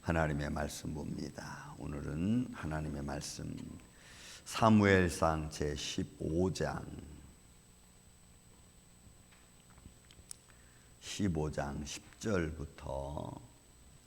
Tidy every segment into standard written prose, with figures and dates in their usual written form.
하나님의 말씀 봅니다. 오늘은 하나님의 말씀 사무엘상 제15장 10절부터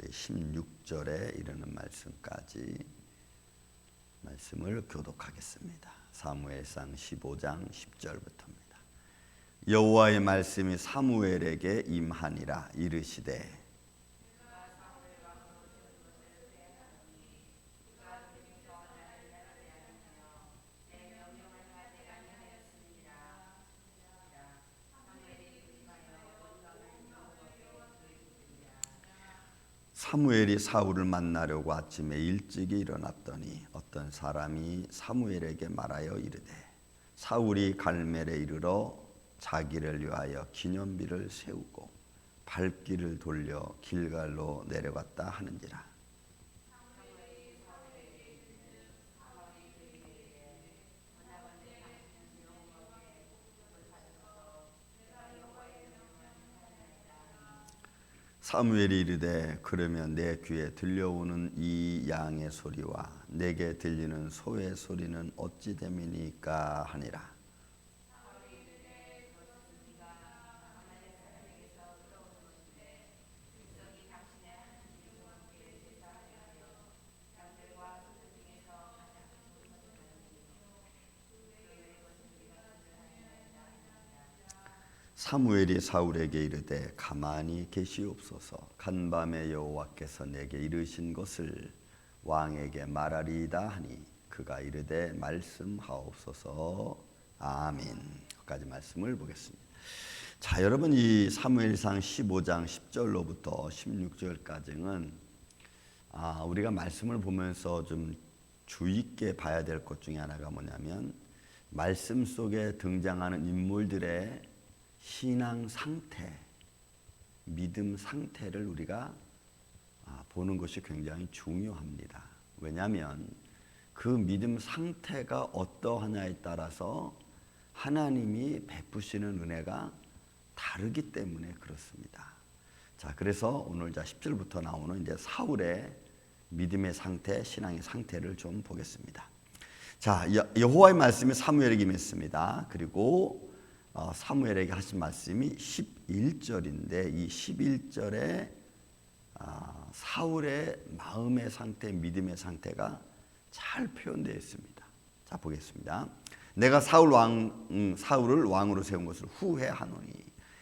16절에 이르는 말씀까지 말씀을 교독하겠습니다. 사무엘상 15장 10절부터입니다. 여호와의 말씀이 사무엘에게 임하니라. 이르시되 사무엘이 사울을 만나려고 아침에 일찍이 일어났더니 어떤 사람이 사무엘에게 말하여 이르되 사울이 갈멜에 이르러 자기를 위하여 기념비를 세우고 발길을 돌려 길갈로 내려갔다 하는지라. 사무엘이 이르되 그러면 내 귀에 들려오는 이 양의 소리와 내게 들리는 소의 소리는 어찌 됨이니까 하니라. 사무엘이 사울에게 이르되 가만히 계시옵소서. 간밤에 여호와께서 내게 이르신 것을 왕에게 말하리이다 하니 그가 이르되 말씀하옵소서. 아멘. 여기까지 말씀을 보겠습니다. 자, 여러분, 이 사무엘상 15장 10절로부터 16절까지는 우리가 말씀을 보면서 좀 주의 있게 봐야 될 것 중에 하나가 뭐냐면 말씀 속에 등장하는 인물들의 신앙 상태, 믿음 상태를 우리가 보는 것이 굉장히 중요합니다. 왜냐하면 그 믿음 상태가 어떠하냐에 따라서 하나님이 베푸시는 은혜가 다르기 때문에 그렇습니다. 자, 그래서 오늘 10절부터 나오는 이제 사울의 믿음의 상태, 신앙의 상태를 좀 보겠습니다. 자, 여호와의 말씀이 사무엘에게 임했습니다. 그리고 사무엘에게 하신 말씀이 11절인데 이 11절에 사울의 마음의 상태, 믿음의 상태가 잘 표현되어 있습니다. 자, 보겠습니다. 내가 사울을 왕으로 세운 것을 후회하노니.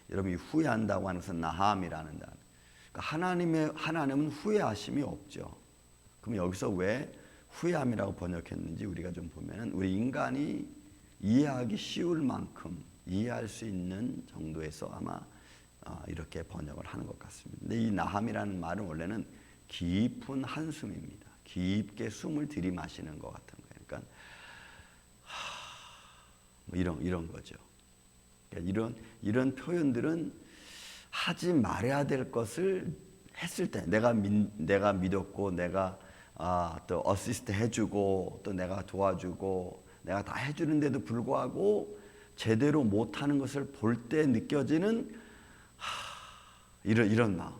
여러분이 후회한다고 하는 것은 나함이라는 단어. 그러니까 하나님은 후회하심이 없죠. 그럼 여기서 왜 후회함이라고 번역했는지 우리가 좀 보면은 우리 인간이 이해하기 쉬울 만큼 이해할 수 있는 정도에서 아마 이렇게 번역을 하는 것 같습니다. 근데 이 나함이라는 말은 원래는 깊은 한숨입니다. 깊게 숨을 들이마시는 것 같은 거예요. 그러니까 뭐 이런 거죠. 그러니까 이런 표현들은 하지 말아야 될 것을 했을 때 내가 믿었고 내가 또 어시스트 해주고 또 내가 도와주고 내가 다 해주는데도 불구하고 제대로 못하는 것을 볼 때 느껴지는 이런 마음,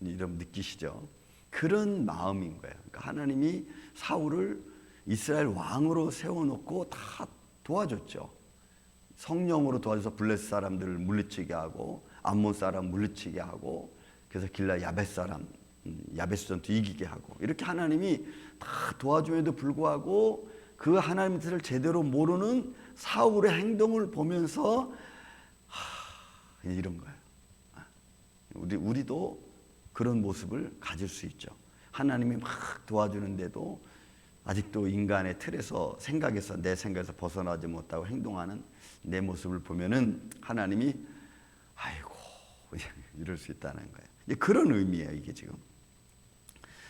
이런 느끼시죠? 그런 마음인 거예요. 그러니까 하나님이 사울을 이스라엘 왕으로 세워놓고 다 도와줬죠. 성령으로 도와줘서 블레스 사람들을 물리치게 하고 암몬 사람 물리치게 하고 그래서 길라 야벳 사람 야베스 전투 이기게 하고 이렇게 하나님이 다 도와줌에도 불구하고 그 하나님 뜻을 제대로 모르는 사울의 행동을 보면서 이런 거예요. 우리도 그런 모습을 가질 수 있죠. 하나님이 막 도와주는데도 아직도 인간의 틀에서 내 생각에서 벗어나지 못하고 행동하는 내 모습을 보면은 하나님이 아이고 이럴 수 있다는 거예요. 그런 의미예요, 이게 지금.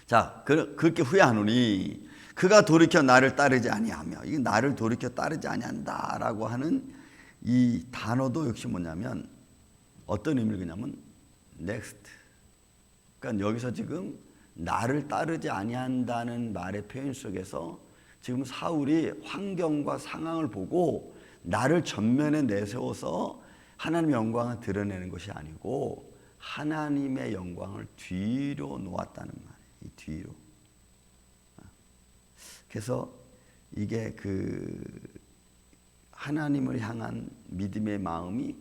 자, 그렇게 후회하노니 그가 돌이켜 나를 따르지 아니하며, 이게 나를 돌이켜 따르지 아니한다라고 하는 이 단어도 역시 뭐냐면 어떤 의미를 그냐면 next. 그러니까 여기서 지금 나를 따르지 아니한다는 말의 표현 속에서 지금 사울이 환경과 상황을 보고 나를 전면에 내세워서 하나님의 영광을 드러내는 것이 아니고 하나님의 영광을 뒤로 놓았다는 말. 이 뒤로. 그래서 이게 하나님을 향한 믿음의 마음이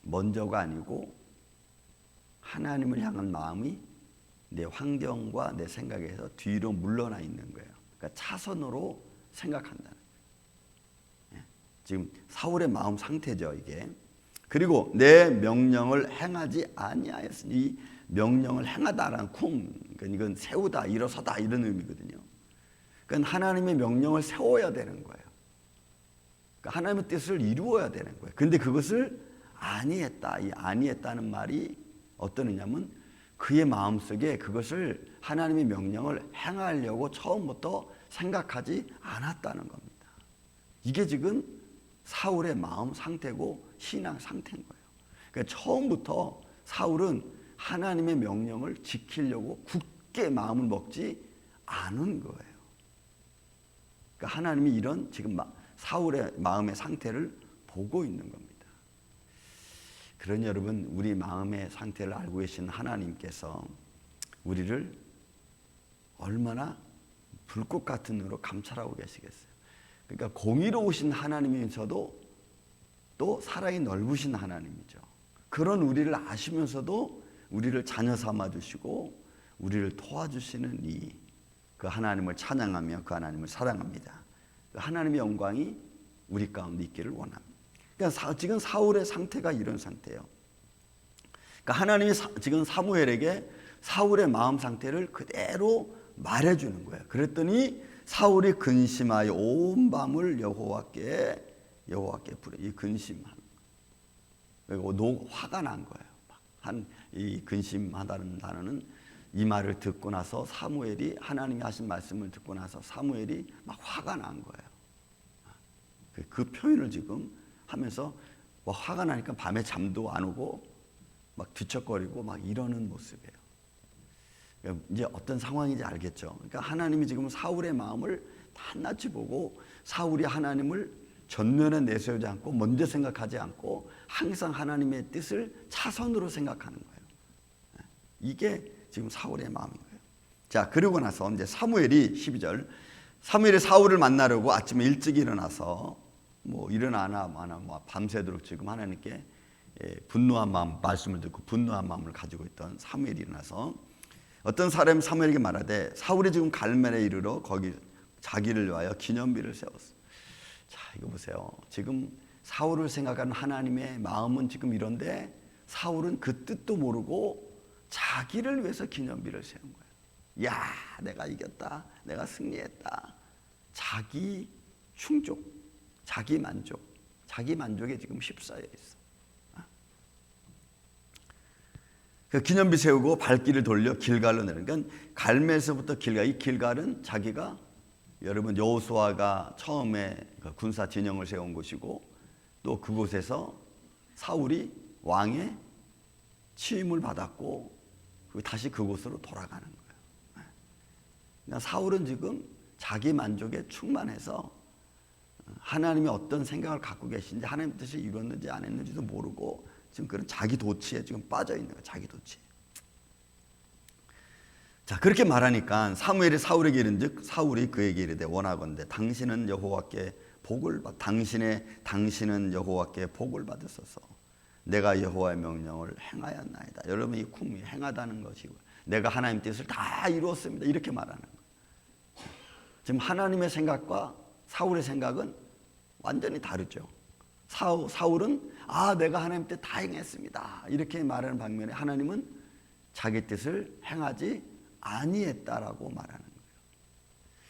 먼저가 아니고 하나님을 향한 마음이 내 환경과 내 생각에서 뒤로 물러나 있는 거예요. 그러니까 차선으로 생각한다는 거예요. 지금 사울의 마음 상태죠, 이게. 그리고 내 명령을 행하지 아니하였으니, 이 명령을 행하다라는 그러니까 이건 세우다, 일어서다 이런 의미거든요. 그러니까 하나님의 명령을 세워야 되는 거예요. 그러니까 하나님의 뜻을 이루어야 되는 거예요. 그런데 그것을 아니했다. 이 아니했다는 말이 어떤 의미냐면 그의 마음속에 그것을 하나님의 명령을 행하려고 처음부터 생각하지 않았다는 겁니다. 이게 지금 사울의 마음 상태고 신앙 상태인 거예요. 그러니까 처음부터 사울은 하나님의 명령을 지키려고 굳게 마음을 먹지 않은 거예요. 그러니까 하나님이 이런 지금 사울의 마음의 상태를 보고 있는 겁니다. 그러니 여러분, 우리 마음의 상태를 알고 계신 하나님께서 우리를 얼마나 불꽃 같은 눈으로 감찰하고 계시겠어요. 그러니까 공의로우신 하나님이면서도 또 사랑이 넓으신 하나님이죠. 그런 우리를 아시면서도 우리를 자녀 삼아 주시고 우리를 도와주시는 그 하나님을 찬양하며 그 하나님을 사랑합니다. 그 하나님의 영광이 우리 가운데 있기를 원합니다. 그러니까 지금 사울의 상태가 이런 상태예요. 그러니까 하나님이 지금 사무엘에게 사울의 마음 상태를 그대로 말해주는 거예요. 그랬더니 사울이 근심하여 온 밤을 여호와께 부르. 이 근심한, 그리고 화가 난 거예요. 이 근심하다는 단어는 이 말을 듣고 나서 사무엘이 하나님이 하신 말씀을 듣고 나서 사무엘이 막 화가 난 거예요. 그 표현을 지금 하면서 화가 나니까 밤에 잠도 안 오고 막 뒤척거리고 막 이러는 모습이에요. 그러니까 이제 어떤 상황인지 알겠죠. 그러니까 하나님이 지금 사울의 마음을 낱낱이 보고 사울이 하나님을 전면에 내세우지 않고 먼저 생각하지 않고 항상 하나님의 뜻을 차선으로 생각하는 거예요. 이게 지금 사울의 마음인 거예요. 자, 그러고 나서 이제 사무엘이 12절, 사무엘이 사울을 만나려고 아침에 일찍 일어나서 일어나나 마나 밤새도록 지금 하나님께 분노한 마음, 말씀을 듣고 분노한 마음을 가지고 있던 사무엘이 일어나서 어떤 사람이 사무엘에게 말하되 사울이 지금 갈멜에 이르러 거기 자기를 위하여 기념비를 세웠어. 자, 이거 보세요. 지금 사울을 생각하는 하나님의 마음은 지금 이런데 사울은 그 뜻도 모르고 자기를 위해서 기념비를 세운 거예요. 야, 내가 이겼다. 내가 승리했다. 자기 충족, 자기 만족, 자기 만족에 지금 휩싸여 있어. 그 기념비 세우고 발길을 돌려 길갈로 내려. 그러니까 갈멜에서부터 길갈, 이 길갈은 자기가 여러분 여호수아가 처음에 그 군사 진영을 세운 곳이고 또 그곳에서 사울이 왕의 취임을 받았고 다시 그곳으로 돌아가는 거예요. 그러니까 사울은 지금 자기 만족에 충만해서 하나님이 어떤 생각을 갖고 계신지 하나님 뜻이 이루었는지 안 했는지도 모르고 지금 그런 자기 도취에 지금 빠져 있는 거예요. 자기 도취. 자, 그렇게 말하니까 사무엘이 사울에게 이른즉 사울이 그에게 이르되 원하건대 당신은 여호와께 복을 당신은 여호와께 복을 받으소서. 내가 여호와의 명령을 행하였나이다. 여러분, 이 쿵이 행하다는 것이고 내가 하나님 뜻을 다 이루었습니다. 이렇게 말하는 거예요. 지금 하나님의 생각과 사울의 생각은 완전히 다르죠. 사울은 내가 하나님 뜻 다 행했습니다. 이렇게 말하는 반면에 하나님은 자기 뜻을 행하지 아니했다라고 말하는 거예요.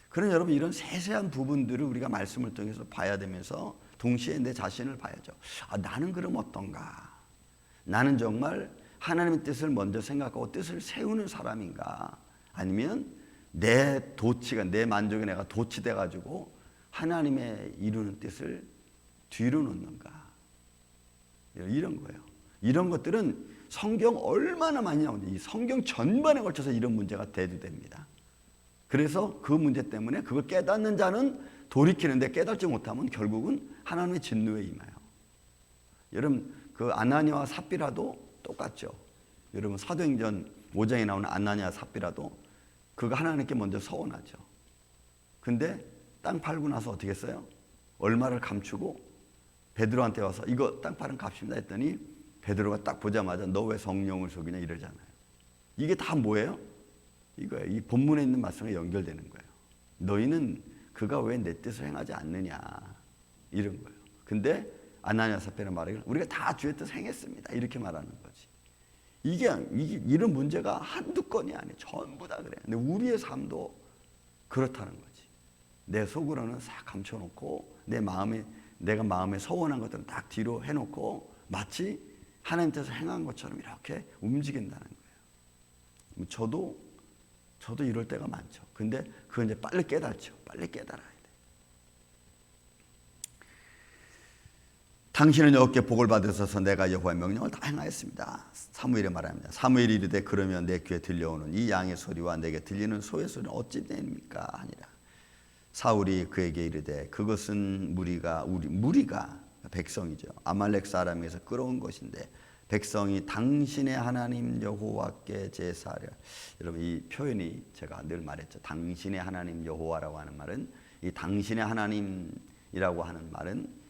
그런 여러분, 이런 세세한 부분들을 우리가 말씀을 통해서 봐야 되면서 동시에 내 자신을 봐야죠. 나는 그럼 어떤가? 나는 정말 하나님의 뜻을 먼저 생각하고 뜻을 세우는 사람인가? 아니면 내 도취가, 내 만족에 내가 도취돼 가지고 하나님의 이루는 뜻을 뒤로 놓는가? 이런 거예요. 이런 것들은 성경 얼마나 많이 나오는지, 이 성경 전반에 걸쳐서 이런 문제가 대두됩니다. 그래서 그 문제 때문에 그걸 깨닫는 자는 돌이키는데 깨닫지 못하면 결국은 하나님의 진노에 임해요. 여러분, 그 아나니아와 삽비라도 똑같죠. 여러분, 사도행전 5장에 나오는 아나니아와 삽비라도 그가 하나님께 먼저 서원하죠. 근데 땅 팔고 나서 어떻게 했어요? 얼마를 감추고 베드로한테 와서 이거 땅 파는 값입니다 했더니 베드로가 딱 보자마자 너 왜 성령을 속이냐 이러잖아요. 이게 다 뭐예요? 이거예요. 이 본문에 있는 말씀과 연결되는 거예요. 너희는 그가 왜 내 뜻을 행하지 않느냐 이런 거예요. 근데 아나니아 삽비라 말하기를 우리가 다 주의 뜻을 행했습니다 이렇게 말하는 거지. 이게 이런 문제가 한두 건이 아니에요. 전부 다 그래요. 근데 우리의 삶도 그렇다는 거지. 내 속으로는 싹 감춰놓고 내가 마음에 서원한 것들은 딱 뒤로 해놓고 마치 하나님 뜻을 행한 것처럼 이렇게 움직인다는 거예요. 저도 이럴 때가 많죠. 근데 그건 이제 빨리 깨닫죠. 빨리 깨달아야 돼. 당신은 여호와께 복을 받으셔서 내가 여호와의 명령을 다 행하였습니다. 사무엘이 말합니다. 사무엘이 이르되 그러면 내 귀에 들려오는 이 양의 소리와 내게 들리는 소의 소리는 어찌 됩니까 하니라. 사울이 그에게 이르되 그것은 무리가 백성이죠. 아말렉 사람에서 끌어온 것인데 백성이 당신의 하나님 여호와께 제사하려. 여러분 이 표현이 제가 늘 말했죠. 당신의 하나님 여호와라고 하는 말은 이 당신의 하나님이라고 하는 말은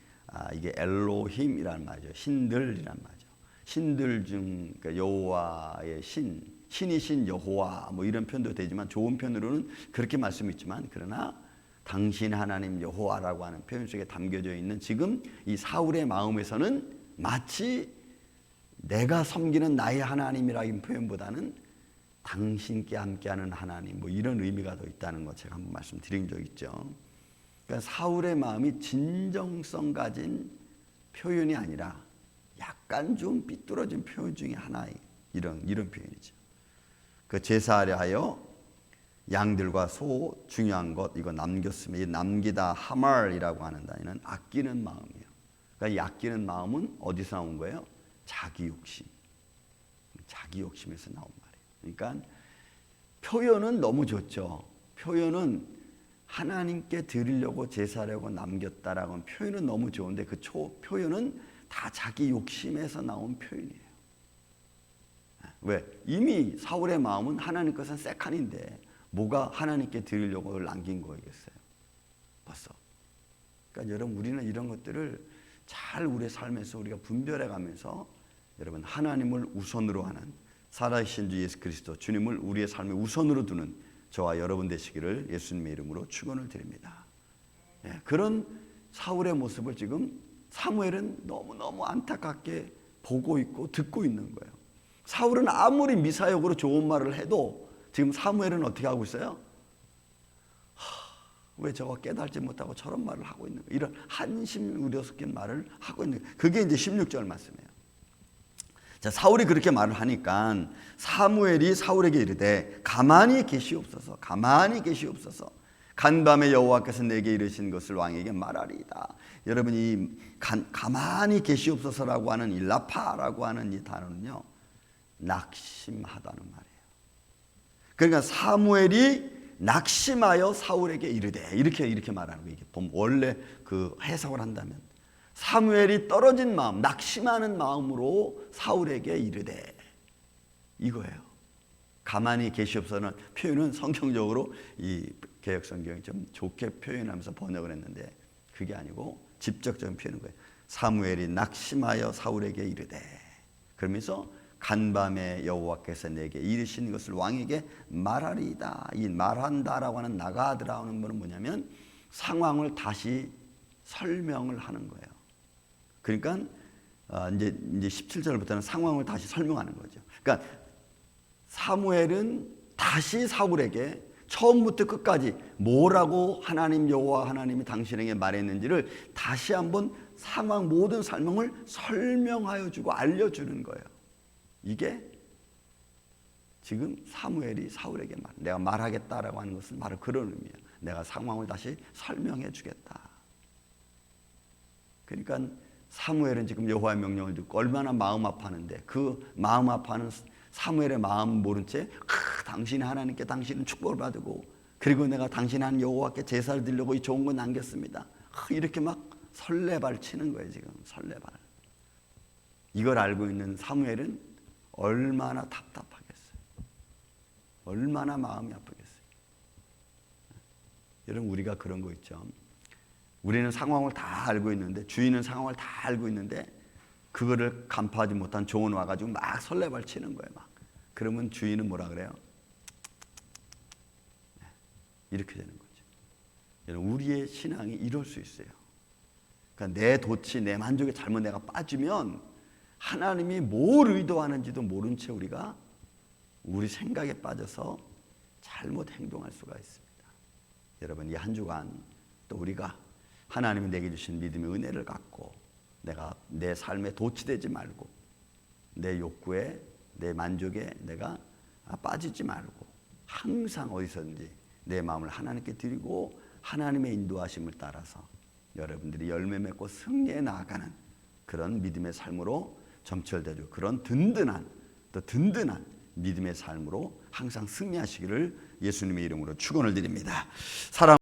이게 엘로힘이라는 말이죠. 신들이라는 말이죠. 신들 중 그러니까 여호와의 신이신 여호와 뭐 이런 표현도 되지만 좋은 편으로는 그렇게 말씀있지만 그러나 당신 하나님 여호와라고 하는 표현 속에 담겨져 있는 지금 이 사울의 마음에서는 마치 내가 섬기는 나의 하나님이라는 표현보다는 당신께 함께하는 하나님 뭐 이런 의미가 더 있다는 것 제가 한번 말씀드린 적 있죠. 그러니까 사울의 마음이 진정성 가진 표현이 아니라 약간 좀 삐뚤어진 표현 중에 하나의 이런 표현이죠. 그 제사하려 하여 양들과 소 중요한 것 이거 남겼으면 이 남기다 하말이라고 하는 단위는 아끼는 마음이에요. 그러니까 이 아끼는 마음은 어디서 나온 거예요? 자기 욕심에서 나온 말이에요. 그러니까 표현은 너무 좋죠. 표현은 하나님께 드리려고 제사하려고 남겼다라고 표현은 너무 좋은데 그 표현은 다 자기 욕심에서 나온 표현이에요. 왜? 이미 사울의 마음은 하나님 것은 세칸인데 뭐가 하나님께 드리려고 남긴 거겠어요? 벌써. 그러니까 여러분 우리는 이런 것들을 잘 우리의 삶에서 우리가 분별해 가면서 여러분 하나님을 우선으로 하는 살아계신 주 예수 그리스도 주님을 우리의 삶의 우선으로 두는 저와 여러분 되시기를 예수님의 이름으로 축원을 드립니다. 그런 사울의 모습을 지금 사무엘은 너무너무 안타깝게 보고 있고 듣고 있는 거예요. 사울은 아무리 미사역으로 좋은 말을 해도 지금 사무엘은 어떻게 하고 있어요? 왜 저거 깨달지 못하고 저런 말을 하고 있는 거예요. 이런 한심 우려 섞인 말을 하고 있는 거예요. 그게 이제 16절 말씀이에요. 자, 사울이 그렇게 말을 하니까 사무엘이 사울에게 이르되 가만히 계시옵소서 간밤에 여호와께서 내게 이르신 것을 왕에게 말하리이다. 여러분 이 가만히 계시옵소서라고 하는 이 라파라고 하는 이 단어는요 낙심하다는 말이에요. 그러니까 사무엘이 낙심하여 사울에게 이르되 이렇게 말하는 거예요. 이게 원래 그 해석을 한다면 사무엘이 떨어진 마음, 낙심하는 마음으로 사울에게 이르되 이거예요. 가만히 계시옵소서는 표현은 성경적으로 이 개역 성경이 좀 좋게 표현하면서 번역을 했는데 그게 아니고 직접적인 표현인 거예요. 사무엘이 낙심하여 사울에게 이르되 그러면서 간밤에 여호와께서 내게 이르신 것을 왕에게 말하리이다. 이 말한다라고 하는 나가드라는 것은 뭐냐면 상황을 다시 설명을 하는 거예요. 그러니까 이제 17절부터는 상황을 다시 설명하는 거죠. 그러니까 사무엘은 다시 사울에게 처음부터 끝까지 뭐라고 하나님 여호와 하나님이 당신에게 말했는지를 다시 한번 상황 모든 설명을 설명하여 주고 알려주는 거예요. 이게 지금 사무엘이 사울에게 내가 말하겠다라고 하는 것은 바로 그런 의미예요. 내가 상황을 다시 설명해 주겠다. 그러니까 사무엘은 지금 여호와의 명령을 듣고 얼마나 마음 아파하는데 그 마음 아파하는 사무엘의 마음 모른 채 당신이 하나님께 당신은 축복을 받고 그리고 내가 당신 하나님 여호와께 제사를 드리려고 이 좋은 거 남겼습니다. 이렇게 막 설레발 치는 거예요. 지금 설레발. 이걸 알고 있는 사무엘은 얼마나 답답하겠어요. 얼마나 마음이 아프겠어요. 여러분 우리가 그런 거 있죠. 우리는 상황을 다 알고 있는데 주인은 상황을 다 알고 있는데 그거를 간파하지 못한 종은 와가지고 막 설레발 치는 거예요. 막 그러면 주인은 뭐라 그래요? 이렇게 되는 거죠. 여러분 우리의 신앙이 이럴 수 있어요. 그러니까 내 도치, 내 만족에 잘못 내가 빠지면 하나님이 뭘 의도하는지도 모른 채 우리가 우리 생각에 빠져서 잘못 행동할 수가 있습니다. 여러분 이 한 주간 또 우리가 하나님이 내게 주신 믿음의 은혜를 갖고 내가 내 삶에 도취되지 말고 내 욕구에 내 만족에 내가 빠지지 말고 항상 어디서든지 내 마음을 하나님께 드리고 하나님의 인도하심을 따라서 여러분들이 열매 맺고 승리해 나아가는 그런 믿음의 삶으로 점철되죠. 그런 든든한 믿음의 삶으로 항상 승리하시기를 예수님의 이름으로 축원을 드립니다. 사랑